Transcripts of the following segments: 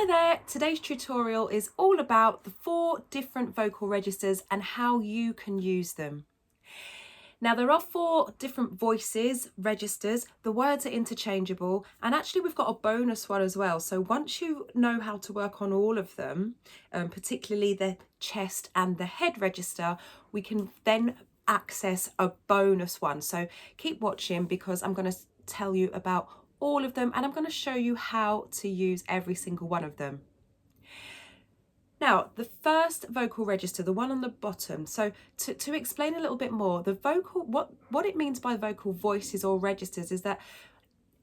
Hi there, today's tutorial is all about the 4 different vocal registers and how you can use them. Now there are 4 different voices, registers, the words are interchangeable, and actually we've got a bonus one as well. So once you know how to work on all of them, particularly the chest and the head register, we can then access a bonus one. So keep watching because I'm going to tell you about all of them and I'm going to show you how to use every single one of them. Now, the first vocal register, the one on the bottom. So to explain a little bit more, the vocal, what it means by vocal voices or registers is that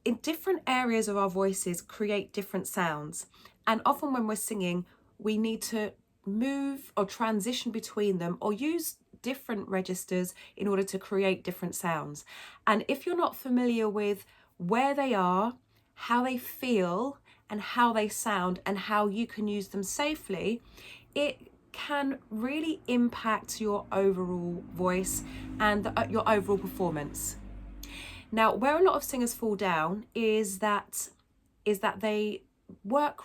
in different areas of our voices create different sounds. And often when we're singing, we need to move or transition between them or use different registers in order to create different sounds. And if you're not familiar with where they are, how they feel, and how they sound and how you can use them safely, it can really impact your overall voice and your overall performance. Now, where a lot of singers fall down is that they work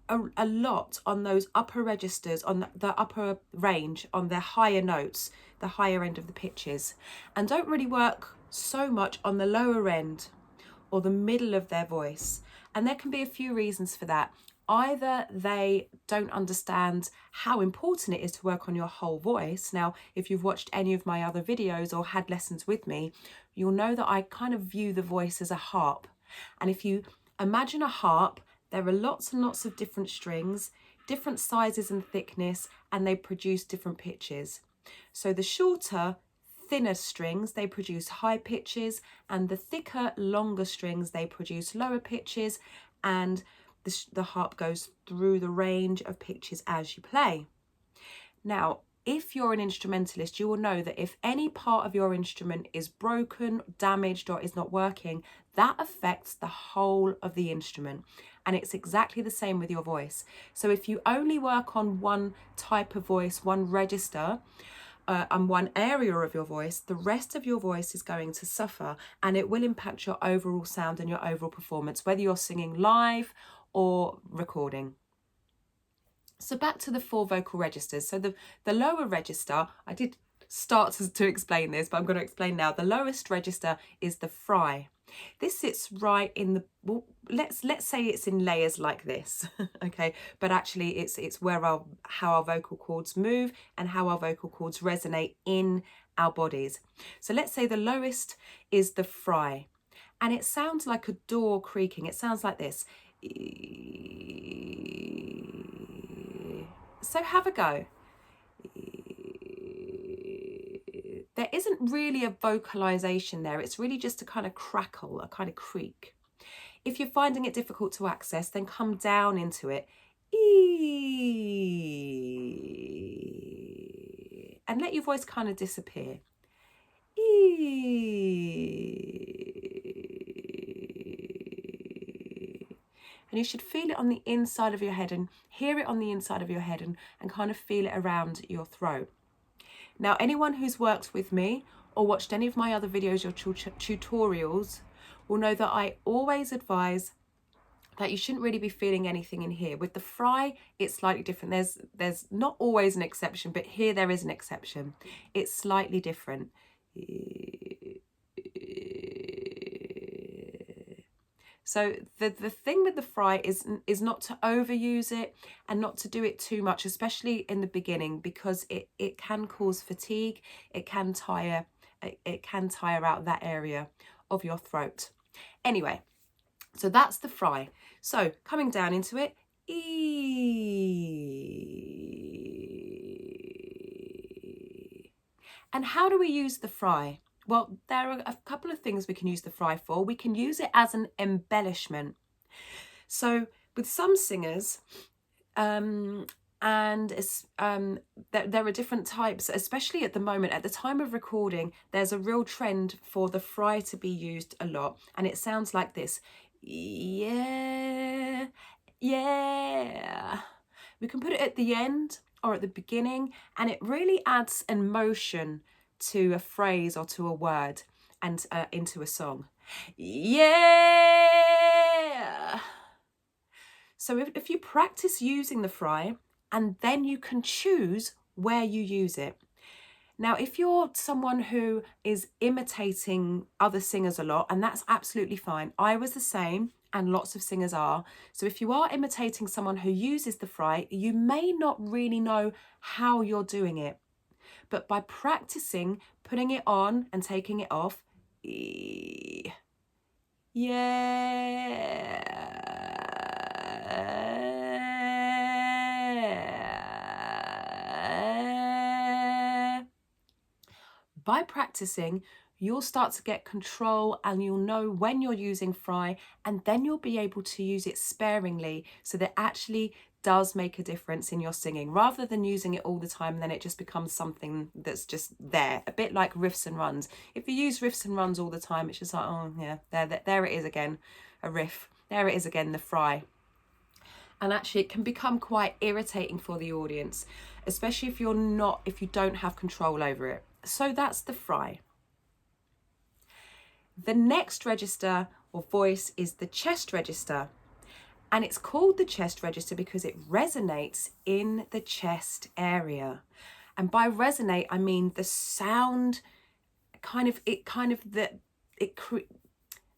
a lot on those upper registers, on the upper range, on their higher notes, the higher end of the pitches, and don't really work so much on the lower end or the middle of their voice. And there can be a few reasons for that. Either they don't understand how important it is to work on your whole voice. Now, if you've watched any of my other videos or had lessons with me, you'll know that I kind of view the voice as a harp. And if you imagine a harp, there are lots and lots of different strings, different sizes and thickness, and they produce different pitches. So the shorter, thinner strings, they produce high pitches, and the thicker, longer strings, they produce lower pitches, and the harp goes through the range of pitches as you play. Now, if you're an instrumentalist, you will know that if any part of your instrument is broken, damaged, or is not working, that affects the whole of the instrument. And it's exactly the same with your voice. So if you only work on one type of voice, one register, and one area of your voice, the rest of your voice is going to suffer, and it will impact your overall sound and your overall performance, whether you're singing live or recording. So back to the 4 vocal registers. So the lower register, I did start to explain this, but I'm going to explain now. The lowest register is the fry. This sits right in the, well, let's say it's in layers like this, okay? But actually it's where how our vocal cords move and how our vocal cords resonate in our bodies. So let's say the lowest is the fry, and it sounds like a door creaking. It sounds like this. So have a go. There isn't really a vocalization there. It's really just a kind of crackle, a kind of creak. If you're finding it difficult to access, then come down into it. And let your voice kind of disappear. And you should feel it on the inside of your head and hear it on the inside of your head and kind of feel it around your throat. Now, anyone who's worked with me or watched any of my other videos or tutorials will know that I always advise that you shouldn't really be feeling anything in here. With the fry, it's slightly different. There's not always an exception, but here there is an exception. It's slightly different. So the thing with the fry is not to overuse it and not to do it too much, especially in the beginning, because it can cause fatigue. It can tire out that area of your throat. Anyway, so that's the fry. So coming down into it, and how do we use the fry? Well, there are a couple of things we can use the fry for. We can use it as an embellishment. So with some singers, there are different types, especially at the moment, at the time of recording, there's a real trend for the fry to be used a lot. And it sounds like this. Yeah, yeah. We can put it at the end or at the beginning, and it really adds emotion to a phrase or to a word and into a song. Yeah. So if you practice using the fry, and then you can choose where you use it. Now, if you're someone who is imitating other singers a lot, and that's absolutely fine. I was the same, and lots of singers are. So if you are imitating someone who uses the fry, you may not really know how you're doing it. But by practicing putting it on and taking it off, by practicing, you'll start to get control and you'll know when you're using fry, and then you'll be able to use it sparingly so that actually does make a difference in your singing, rather than using it all the time and then it just becomes something that's just there, a bit like riffs and runs. If you use riffs and runs all the time, it's just like, oh yeah, there it is again, a riff, there it is again, the fry. And actually it can become quite irritating for the audience, especially if you don't have control over it. So that's the fry. The next register or voice is the chest register. And it's called the chest register because it resonates in the chest area. And by resonate, I mean the sound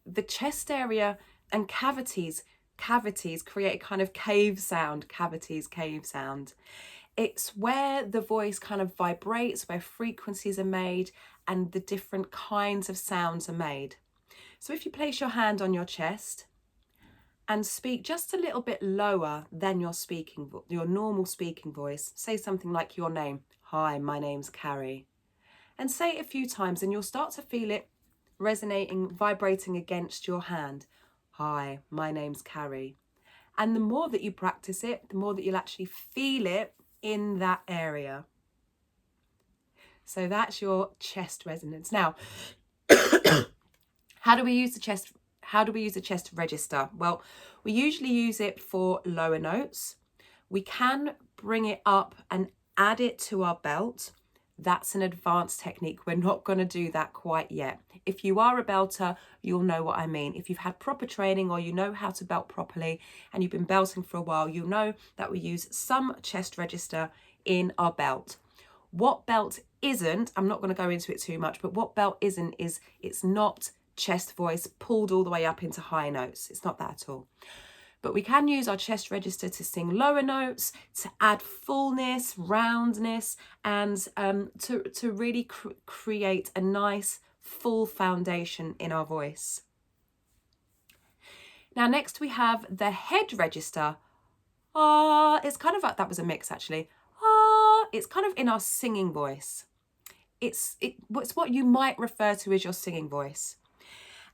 the chest area and cavities create a kind of cave sound, cave sound. It's where the voice kind of vibrates, where frequencies are made and the different kinds of sounds are made. So if you place your hand on your chest and speak just a little bit lower than your normal speaking voice, say something like your name. Hi, my name's Carrie. And say it a few times and you'll start to feel it resonating, vibrating against your hand. Hi, my name's Carrie. And the more that you practice it, the more that you'll actually feel it in that area. So that's your chest resonance. Now, how do we use the chest register? Well, we usually use it for lower notes. We can bring it up and add it to our belt. That's an advanced technique. We're not going to do that quite yet. If you are a belter, you'll know what I mean. If you've had proper training or you know how to belt properly and you've been belting for a while, you'll know that we use some chest register in our belt. What belt isn't, I'm not going to go into it too much, but what belt isn't is it's not chest voice pulled all the way up into high notes. It's not that at all. But we can use our chest register to sing lower notes, to add fullness, roundness, and to really create a nice full foundation in our voice. Now next we have the head register. It's kind of like, that was a mix actually. It's kind of in our singing voice. It's what you might refer to as your singing voice.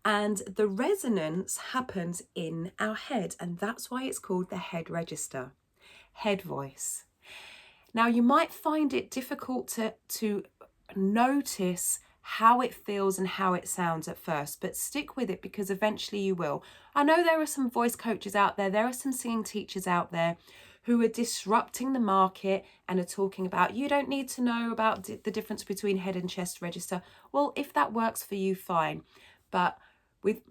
And the resonance happens in our head, and that's why it's called the head register, head voice. Now you might find it difficult to notice how it feels and how it sounds at first, but stick with it because eventually you will. I know there are some voice coaches out there are some singing teachers out there who are disrupting the market and are talking about, you don't need to know about the difference between head and chest register. Well, if that works for you, fine. But with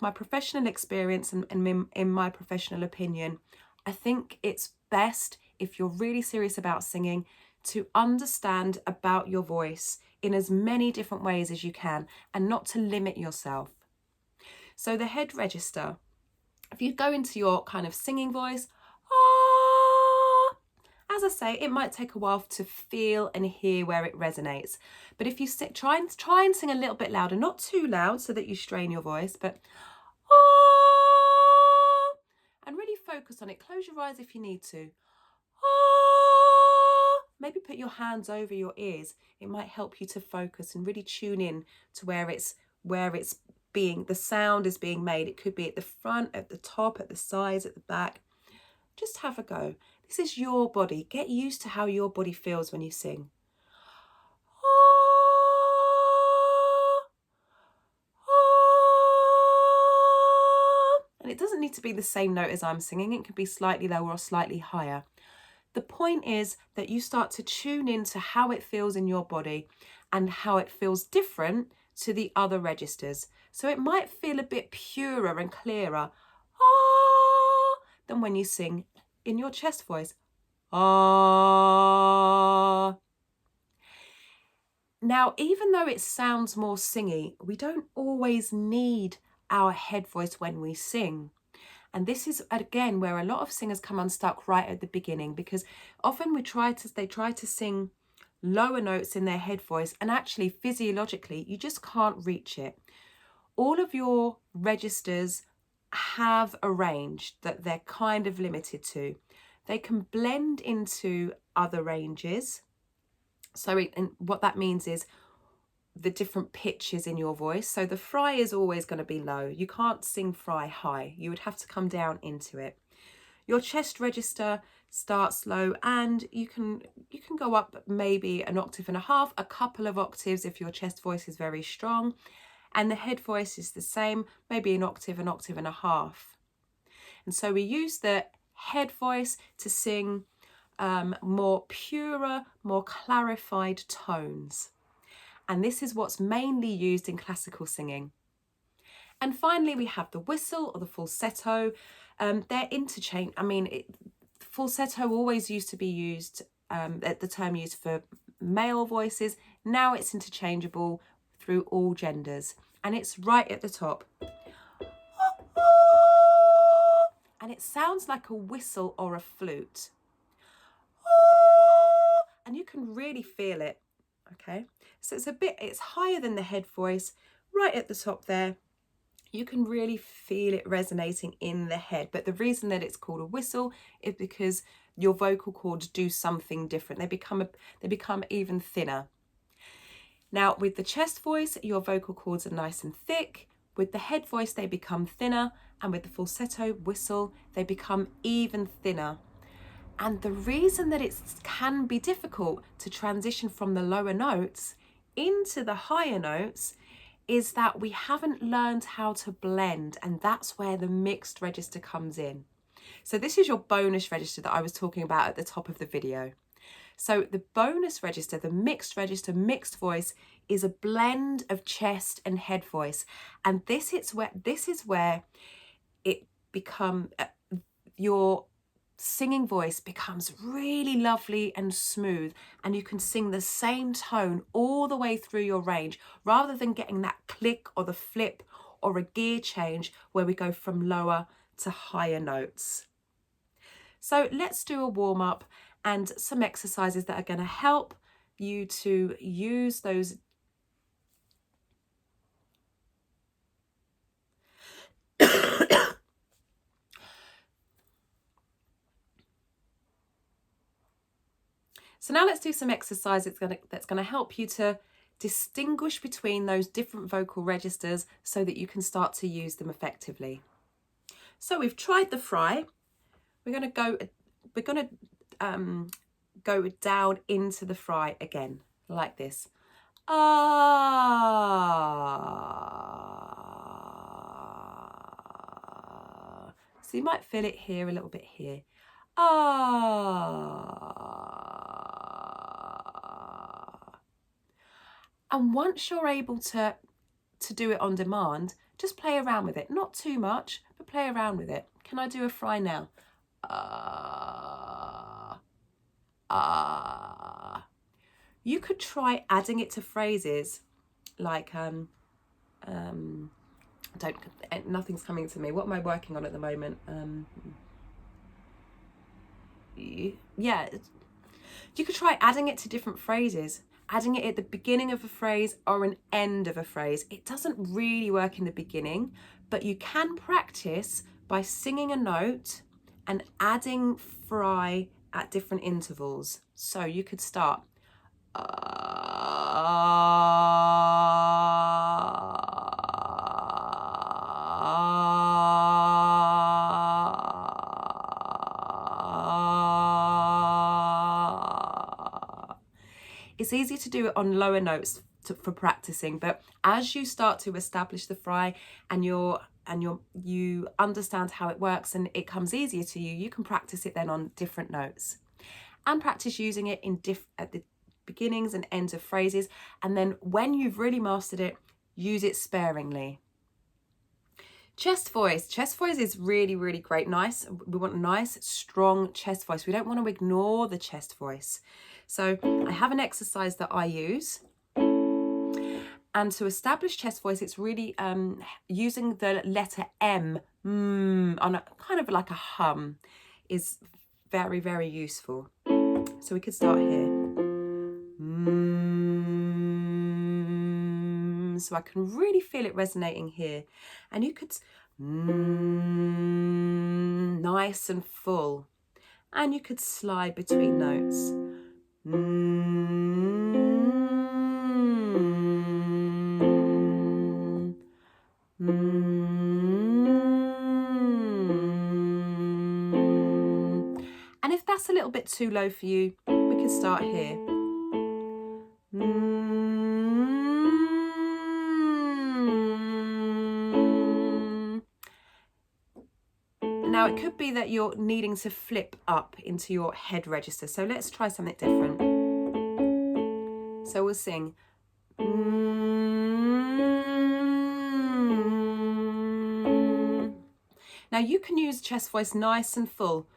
my professional experience and in my professional opinion, I think it's best, if you're really serious about singing, to understand about your voice in as many different ways as you can and not to limit yourself. So the head register, if you go into your kind of singing voice, as I say, it might take a while to feel and hear where it resonates. But if you try and sing a little bit louder, not too loud so that you strain your voice, but and really focus on it. Close your eyes if you need to. Maybe put your hands over your ears. It might help you to focus and really tune in to where the sound is being made. It could be at the front, at the top, at the sides, at the back. Just have a go. This is your body. Get used to how your body feels when you sing. And it doesn't need to be the same note as I'm singing. It can be slightly lower or slightly higher. The point is that you start to tune into how it feels in your body and how it feels different to the other registers. So it might feel a bit purer and clearer than and when you sing in your chest voice. Ah. Now, even though it sounds more singy, we don't always need our head voice when we sing. And this is, again, where a lot of singers come unstuck right at the beginning, because often they try to sing lower notes in their head voice, and actually physiologically, you just can't reach it. All of your registers have a range that they're kind of limited to. They can blend into other ranges. So and what that means is the different pitches in your voice. So the fry is always going to be low. You can't sing fry high. You would have to come down into it. Your chest register starts low, and you can go up maybe an octave and a half, a couple of octaves if your chest voice is very strong. And the head voice is the same, maybe an octave and a half. And so we use the head voice to sing more purer, more clarified tones. And this is what's mainly used in classical singing. And finally, we have the whistle or the falsetto. They're interchange. I mean, falsetto always used to be used, the term used for male voices. Now it's interchangeable through all genders. And it's right at the top. And it sounds like a whistle or a flute. And you can really feel it, okay? So it's higher than the head voice, right at the top there. You can really feel it resonating in the head. But the reason that it's called a whistle is because your vocal cords do something different. They become even thinner. Now, with the chest voice, your vocal cords are nice and thick. With the head voice, they become thinner. And with the falsetto whistle, they become even thinner. And the reason that it can be difficult to transition from the lower notes into the higher notes is that we haven't learned how to blend, and that's where the mixed register comes in. So this is your bonus register that I was talking about at the top of the video. So the bonus register, the mixed register, mixed voice, is a blend of chest and head voice. And this is where it becomes, your singing voice becomes really lovely and smooth, and you can sing the same tone all the way through your range, rather than getting that click or the flip or a gear change where we go from lower to higher notes. So let's do a warm-up and some exercises that are going to help you to use those So now let's do some exercises that's going to help you to distinguish between those different vocal registers so that you can start to use them effectively. So we've tried the fry. We're going to go down into the fry again, like this. Ah. So you might feel it here, a little bit here. Ah. And once you're able to do it on demand, just play around with it. Not too much, but play around with it. Can I do a fry now? You could try adding it to phrases like nothing's coming to me. What am I working on at the moment? Yeah, you could try adding it to different phrases, adding it at the beginning of a phrase or an end of a phrase. It doesn't really work in the beginning, but you can practice by singing a note and adding fry at different intervals. So you could start It's easier to do it on lower notes for practicing, but as you start to establish the fry and you understand how it works and it comes easier to you, you can practice it then on different notes and practice using it at the beginnings and ends of phrases. And then when you've really mastered it, use it sparingly. Chest voice. Chest voice is really, really great. Nice. We want a nice, strong chest voice. We don't want to ignore the chest voice. So I have an exercise that I use. And to establish chest voice, it's really using the letter M on a kind of like a hum is very, very useful. So we could start here. So I can really feel it resonating here. And you could nice and full. And you could slide between notes. And if that's a little bit too low for you, we can start here. Now it could be that you're needing to flip up into your head register. So let's try something different. So we'll sing. Now you can use chest voice nice and full.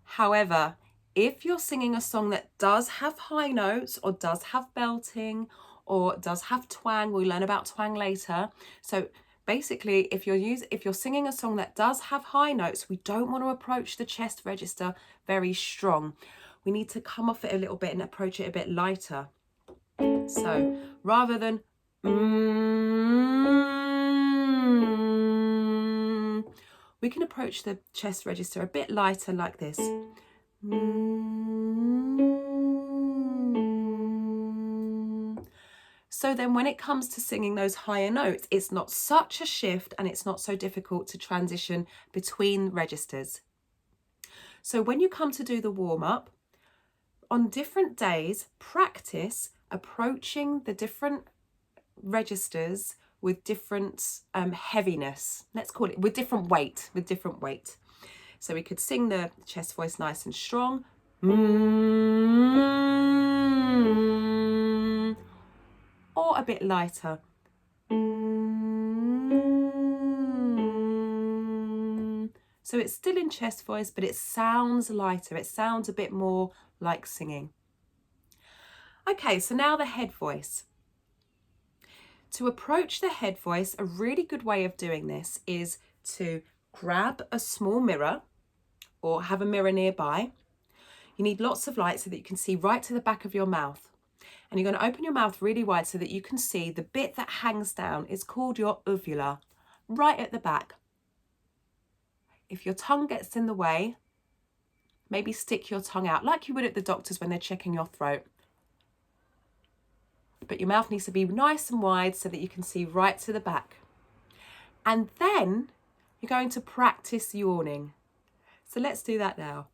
However, if you're singing a song that does have high notes or does have belting or does have twang, we'll learn about twang later. So basically, if you're singing a song that does have high notes, we don't want to approach the chest register very strong. We need to come off it a little bit and approach it a bit lighter. So rather than we can approach the chest register a bit lighter like this. So then when it comes to singing those higher notes, it's not such a shift and it's not so difficult to transition between registers. So when you come to do the warm-up, on different days, practice approaching the different registers with different heaviness. Let's call it with different weight. So we could sing the chest voice nice and strong. Or a bit lighter. So it's still in chest voice, but it sounds lighter. It sounds a bit more like singing. Okay, so now the head voice. To approach the head voice, a really good way of doing this is to grab a small mirror or have a mirror nearby. You need lots of light so that you can see right to the back of your mouth. And you're going to open your mouth really wide so that you can see the bit that hangs down is called your uvula, right at the back. If your tongue gets in the way, maybe stick your tongue out like you would at the doctors when they're checking your throat. But your mouth needs to be nice and wide so that you can see right to the back. And then you're going to practice yawning. So let's do that now.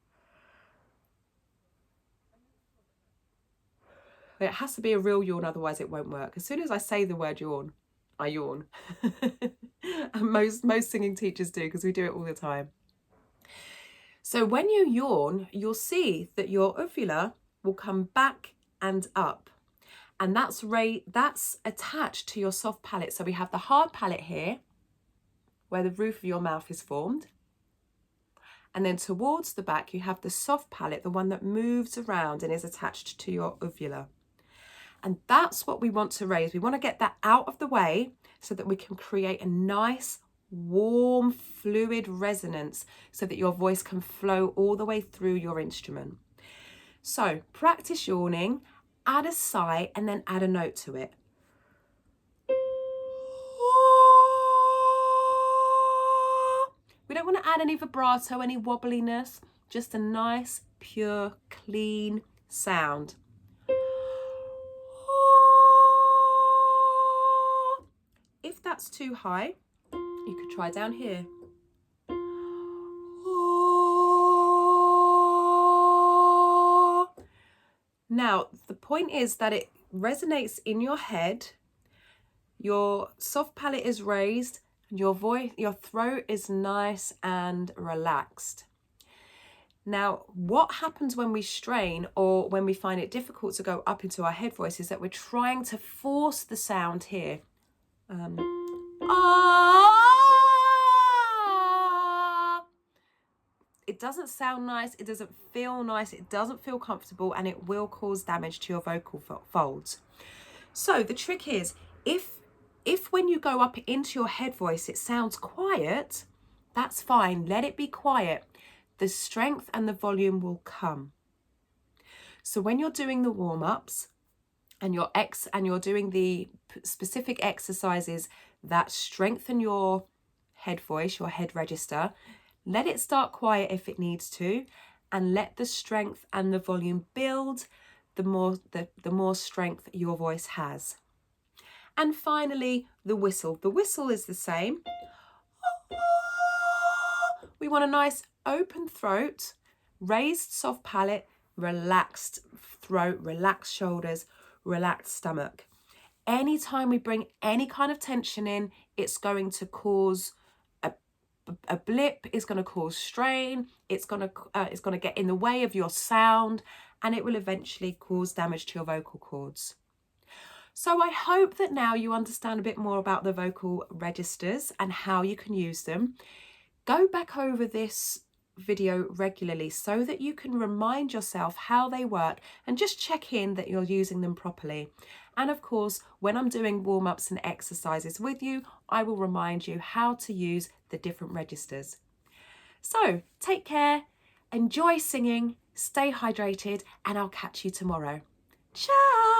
It has to be a real yawn, otherwise it won't work. As soon as I say the word yawn, I yawn. And most singing teachers do, because we do it all the time. So when you yawn, you'll see that your uvula will come back and up. And that's attached to your soft palate. So we have the hard palate here, where the roof of your mouth is formed. And then towards the back, you have the soft palate, the one that moves around and is attached to your uvula. And that's what we want to raise. We want to get that out of the way so that we can create a nice, warm, fluid resonance so that your voice can flow all the way through your instrument. So practice yawning, add a sigh, and then add a note to it. We don't want to add any vibrato, any wobbliness, just a nice, pure, clean sound. If that's too high, you could try down here. Now, the point is that it resonates in your head, your soft palate is raised, and your throat is nice and relaxed. Now, what happens when we strain or when we find it difficult to go up into our head voice is that we're trying to force the sound here. It doesn't sound nice, it doesn't feel nice, it doesn't feel comfortable, and it will cause damage to your vocal folds. So the trick is, if when you go up into your head voice it sounds quiet, that's fine, let it be quiet. The strength and the volume will come. So when you're doing the warm-ups and you're doing the specific exercises that strengthen your head voice, your head register, let it start quiet if it needs to, and let the strength and the volume build the more strength your voice has. And finally, the whistle. The whistle is the same. We want a nice open throat, raised soft palate, relaxed throat, relaxed shoulders, relaxed stomach. Anytime we bring any kind of tension in, it's going to cause a blip, it's going to cause strain, it's going to get in the way of your sound, and it will eventually cause damage to your vocal cords. So I hope that now you understand a bit more about the vocal registers and how you can use them. Go back over this video regularly so that you can remind yourself how they work and just check in that you're using them properly. And of course, when I'm doing warm-ups and exercises with you, I will remind you how to use the different registers. So take care, enjoy singing, stay hydrated, and I'll catch you tomorrow. Ciao!